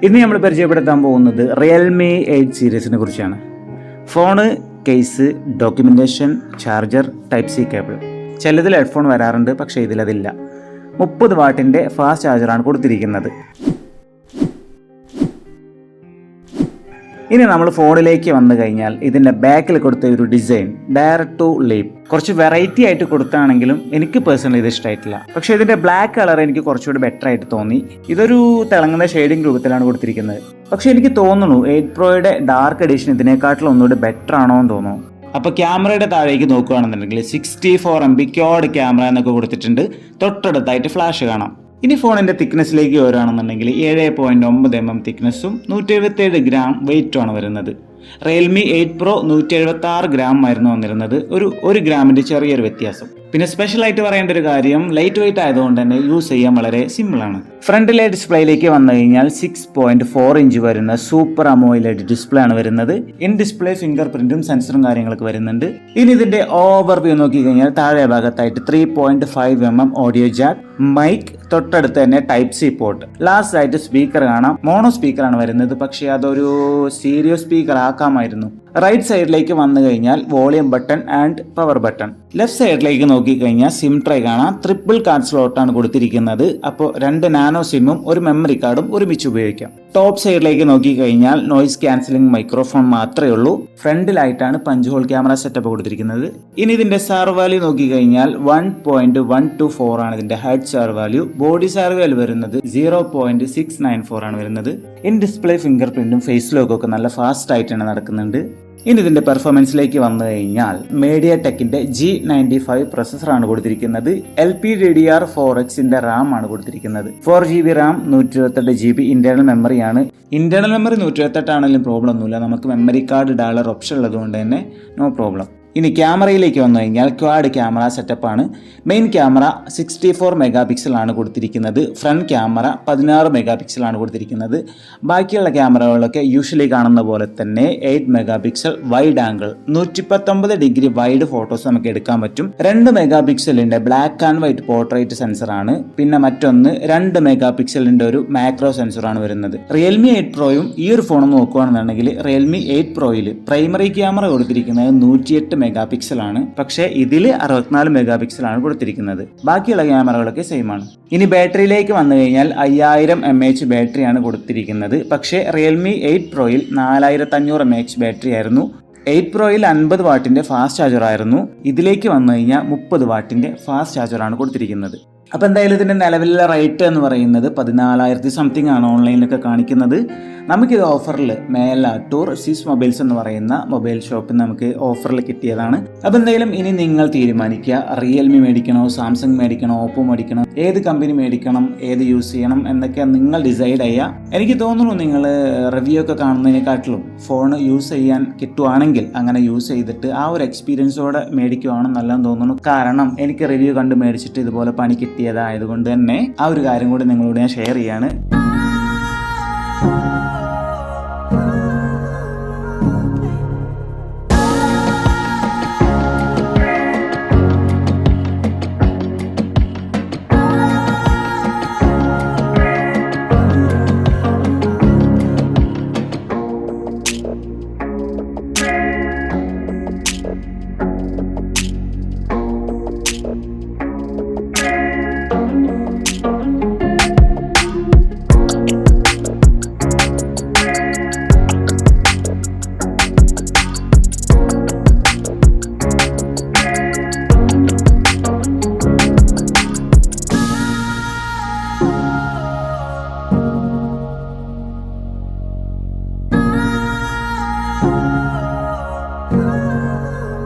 ഇന്ന് നമ്മൾ പരിചയപ്പെടുത്താൻ പോകുന്നത് റിയൽമി 8 സീരീസിനെ കുറിച്ചാണ്. Phone, case, documentation, charger, type C cable. ചിലതിൽ ഹെഡ്ഫോൺ വരാറുണ്ട്, പക്ഷേ ഇതിലതില്ല. 30 വാട്ടിൻ്റെ ഫാസ്റ്റ് ചാർജറാണ് കൊടുത്തിരിക്കുന്നത്. ഇനി നമ്മൾ ഫോണിലേക്ക് വന്നു കഴിഞ്ഞാൽ ഇതിൻ്റെ ബാക്കിൽ കൊടുത്ത ഒരു ഡിസൈൻ ഡയറക്റ്റ് ടു ലീപ് കുറച്ച് വെറൈറ്റി ആയിട്ട് കൊടുത്താണെങ്കിലും എനിക്ക് പേഴ്സണലി ഇത് ഇഷ്ടമായിട്ടില്ല. പക്ഷേ ഇതിൻ്റെ ബ്ലാക്ക് കളർ എനിക്ക് കുറച്ചുകൂടി ബെറ്റർ ആയിട്ട് തോന്നി. ഇതൊരു തിളങ്ങുന്ന ഷെയ്ഡിങ് രൂപത്തിലാണ് കൊടുത്തിരിക്കുന്നത്. പക്ഷേ എനിക്ക് തോന്നുന്നു 8 പ്രോയുടെ ഡാർക്ക് എഡിഷൻ ഇതിനെക്കാട്ടിലും ഒന്നുകൂടി ബെറ്റർ ആണോ എന്ന് തോന്നുന്നു. അപ്പോൾ ക്യാമറയുടെ താഴേക്ക് നോക്കുകയാണെന്നുണ്ടെങ്കിൽ 64 MB ക്വാഡ് ക്യാമറ എന്നൊക്കെ കൊടുത്തിട്ടുണ്ട്. തൊട്ടടുത്തായിട്ട് ഫ്ലാഷ് കാണാം. ഇനി ഫോണിൻ്റെ തിക്നെസ്സിലേക്ക് വരികയാണെന്നുണ്ടെങ്കിൽ 7.9 mm തിക്നെസ്സും 177 ഗ്രാം വെയിറ്റുമാണ് വരുന്നത്. റിയൽമി 8 പ്രോ 176 ഗ്രാം ആയിരുന്നു വന്നിരുന്നത്. ഒരു ഗ്രാമിൻ്റെ ചെറിയൊരു വ്യത്യാസം. പിന്നെ സ്പെഷ്യലായിട്ട് പറയേണ്ട ഒരു കാര്യം, ലൈറ്റ് വെയിറ്റ് ആയതുകൊണ്ട് തന്നെ യൂസ് ചെയ്യാൻ വളരെ സിമ്പിളാണ്. ഫ്രണ്ടിലെ ഡിസ്പ്ലേയിലേക്ക് വന്നു കഴിഞ്ഞാൽ 6.4 ഇഞ്ച് വരുന്ന സൂപ്പർ അമോയിലെഡ് ഡിസ്പ്ലേ ആണ് വരുന്നത്. ഇൻ ഡിസ്പ്ലേ ഫിംഗർ പ്രിന്റും സെൻസറും കാര്യങ്ങളൊക്കെ വരുന്നുണ്ട്. ഇനി ഇതിന്റെ ഓവർവ്യൂ നോക്കി കഴിഞ്ഞാൽ താഴെ ഭാഗത്തായിട്ട് 3.5 mm ഓഡിയോ ജാക്ക്, മൈക്ക്, തൊട്ടടുത്ത് തന്നെ ടൈപ്പ് സി പോർട്ട്, ലാസ്റ്റ് ആയിട്ട് സ്പീക്കർ കാണാം. മോണോ സ്പീക്കറാണ് വരുന്നത്, പക്ഷേ അതൊരു സ്റ്റീരിയോ സ്പീക്കർ ആക്കാമായിരുന്നു. റൈറ്റ് സൈഡിലേക്ക് വന്നു കഴിഞ്ഞാൽ volume button and power button. Left സൈഡിലേക്ക് നോക്കിക്കഴിഞ്ഞാൽ സിം ട്രേ കാണാം. ട്രിപ്പിൾ കാർഡ് സ്ലോട്ടാണ് കൊടുത്തിരിക്കുന്നത്. അപ്പോൾ 2 നാനോ സിമ്മും ഒരു മെമ്മറി കാർഡും ഒരുമിച്ച് ഉപയോഗിക്കാം. ടോപ്പ് സൈഡിലേക്ക് നോക്കിക്കഴിഞ്ഞാൽ നോയിസ് ക്യാൻസലിംഗ് മൈക്രോഫോൺ മാത്രമേ ഉള്ളൂ. ഫ്രണ്ടിലായിട്ടാണ് പഞ്ച് ഹോൾ ക്യാമറ സെറ്റപ്പ് കൊടുത്തിരിക്കുന്നത്. ഇനി ഇതിന്റെ സാർ വാല്യൂ നോക്കിക്കഴിഞ്ഞാൽ 1.124 ആണ് ഇതിന്റെ head sir value. Body sir value വരുന്നത് 0.694 ആണ് വരുന്നത്. ഇൻ ഡിസ്പ്ലേ ഫിംഗർ പ്രിന്റും ഫേസ് ലോക്കും ഒക്കെ നല്ല ഫാസ്റ്റ് ആയിട്ടാണ് നടക്കുന്നുണ്ട്. ഇനി ഇതിന്റെ പെർഫോമൻസിലേക്ക് വന്നു കഴിഞ്ഞാൽ മീഡിയ ടെക്കിന്റെ G95 പ്രൊസസ്സറാണ് കൊടുത്തിരിക്കുന്നത്. LPDDR4Xന്റെ റാം ആണ് കൊടുത്തിരിക്കുന്നത്. 4GB റാം, 128GB ഇന്റേണൽ മെമ്മറിയാണ്. ഇന്റേണൽ മെമ്മറി 128 ആണെങ്കിലും പ്രോബ്ലം ഒന്നുമില്ല. നമുക്ക് മെമ്മറി കാർഡ് ഇടാനുള്ള ഓപ്ഷൻ ഉള്ളതുകൊണ്ട് തന്നെ നോ പ്രോബ്ലം. ഇനി ക്യാമറയിലേക്ക് വന്നു കഴിഞ്ഞാൽ ക്വാഡ് ക്യാമറ സെറ്റപ്പാണ്. മെയിൻ ക്യാമറ 64 MP ആണ് കൊടുത്തിരിക്കുന്നത്. ഫ്രണ്ട് ക്യാമറ 16 MP ആണ് കൊടുത്തിരിക്കുന്നത്. ബാക്കിയുള്ള ക്യാമറകളൊക്കെ യൂഷ്വലി കാണുന്ന പോലെ തന്നെ 8 MP wide angle, 119 degree wide photos നമുക്ക് എടുക്കാൻ പറ്റും. 2 MP black and white portrait സെൻസറാണ്. പിന്നെ മറ്റൊന്ന് 2 MP ഒരു മാക്രോ സെൻസറാണ് വരുന്നത്. റിയൽമി 8 പ്രോയും ഈ ഒരു ഫോണും നോക്കുകയാണെന്നുണ്ടെങ്കിൽ റിയൽമി 8 പ്രോയിൽ പ്രൈമറി ക്യാമറ കൊടുത്തിരിക്കുന്നത് 108 MP ആണ്. പക്ഷേ ഇതിൽ 64 MP ആണ് കൊടുത്തിരിക്കുന്നത്. ബാക്കിയുള്ള ക്യാമറകളൊക്കെ സെയിം ആണ്. ഇനി ബാറ്ററിയിലേക്ക് വന്നു കഴിഞ്ഞാൽ 5000 mAh ബാറ്ററിയാണ് കൊടുത്തിരിക്കുന്നത്. പക്ഷേ റിയൽമി 8 പ്രോയിൽ 4500 mAh ബാറ്ററി ആയിരുന്നു. 8 പ്രോയിൽ 50 വാട്ടിന്റെ ഫാസ്റ്റ് ചാർജർ ആയിരുന്നു. ഇതിലേക്ക് വന്നു കഴിഞ്ഞാൽ 30 വാട്ടിന്റെ ഫാസ്റ്റ് ചാർജറാണ് കൊടുത്തിരിക്കുന്നത്. അപ്പോൾ എന്തായാലും ഇതിൻ്റെ നിലവിലെ റേറ്റ് എന്ന് പറയുന്നത് 14,000 സംതിങ് ആണ് ഓൺലൈനിലൊക്കെ കാണിക്കുന്നത്. നമുക്കിത് ഓഫറിൽ മേലാറ്റൂർ സിസ് മൊബൈൽസ് എന്ന് പറയുന്ന മൊബൈൽ ഷോപ്പിൽ നമുക്ക് ഓഫറിൽ കിട്ടിയതാണ്. അപ്പോൾ എന്തായാലും ഇനി നിങ്ങൾ തീരുമാനിക്കുക, റിയൽമി മേടിക്കണോ, സാംസങ് മേടിക്കണോ, ഓപ്പോ മേടിക്കണോ, ഏത് കമ്പനി മേടിക്കണം, ഏത് യൂസ് ചെയ്യണം എന്നൊക്കെ നിങ്ങൾ ഡിസൈഡ് ചെയ്യുക. എനിക്ക് തോന്നുന്നു നിങ്ങൾ റിവ്യൂ ഒക്കെ കാണുന്നതിനെക്കാട്ടിലും ഫോൺ യൂസ് ചെയ്യാൻ കിട്ടുവാണെങ്കിൽ അങ്ങനെ യൂസ് ചെയ്തിട്ട് ആ ഒരു എക്സ്പീരിയൻസോടെ മേടിക്കുവാണ് നല്ലതെന്ന് തോന്നുന്നു. കാരണം എനിക്ക് റിവ്യൂ കണ്ട് മേടിച്ചിട്ട് ഇതുപോലെ പണി കിട്ടിയതായതുകൊണ്ട് തന്നെ ആ ഒരു കാര്യം കൂടി നിങ്ങളോട് ഞാൻ ഷെയർ ചെയ്യാണ്.